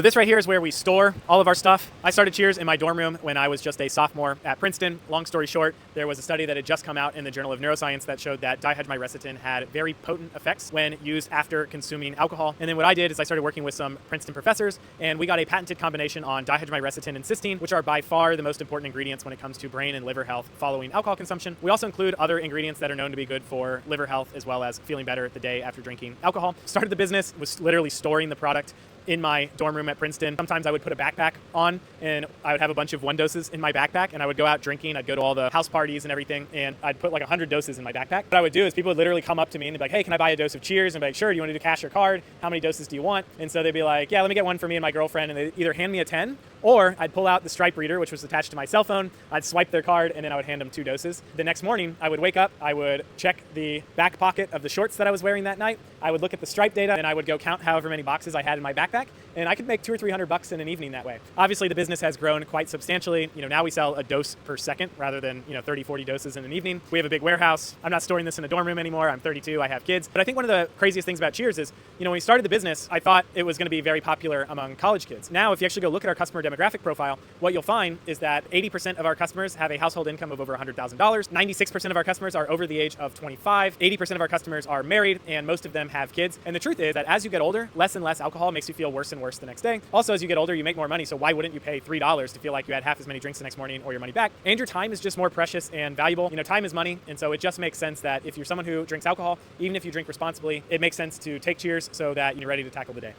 So this right here is where we store all of our stuff. I started Cheers in my dorm room when I was just a sophomore at Princeton. Long story short, there was a study that had just come out in the Journal of Neuroscience that showed that dihydramycin had very potent effects when used after consuming alcohol. And then what I did is I started working with some Princeton professors, and we got a patented combination on dihydramycin and cysteine, which are by far the most important ingredients when it comes to brain and liver health following alcohol consumption. We also include other ingredients that are known to be good for liver health as well as feeling better the day after drinking alcohol. Started the business, was literally storing the product in my dorm room at Princeton. Sometimes I would put a backpack on and I would have a bunch of 1 doses in my backpack, and I would go out drinking. I'd go to all the house parties and everything, and I'd put like 100 doses in my backpack. What I would do is people would literally come up to me and they'd be like, hey, can I buy a dose of Cheers? And I'd be like, sure, do you want to do cash or card? How many doses do you want? And so they'd be like, yeah, let me get one for me and my girlfriend. And they'd either hand me a 10, or I'd pull out the Stripe reader, which was attached to my cell phone. I'd swipe their card, and then I would hand them 2 doses. The next morning, I would wake up, I would check the back pocket of the shorts that I was wearing that night. I would look at the Stripe data, and I would go count however many boxes I had in my backpack, and I could make $200 or $300 in an evening that way. Obviously, the business has grown quite substantially. Now we sell a dose per second rather than 30, 40 doses in an evening. We have a big warehouse. I'm not storing this in a dorm room anymore. I'm 32. I have kids. But I think one of the craziest things about Cheers is, when we started the business, I thought it was going to be very popular among college kids. Now, if you actually go look at our customer demographic profile, what you'll find is that 80% of our customers have a household income of over $100,000. 96% of our customers are over the age of 25. 80% of our customers are married, and most of them have kids. And the truth is that as you get older, less and less alcohol makes you feel worse and worse the next day. Also, as you get older, you make more money, so why wouldn't you pay $3 to feel like you had half as many drinks the next morning or your money back? And your time is just more precious and valuable. Time is money, and so it just makes sense that if you're someone who drinks alcohol, even if you drink responsibly, it makes sense to take Cheers so that you're ready to tackle the day.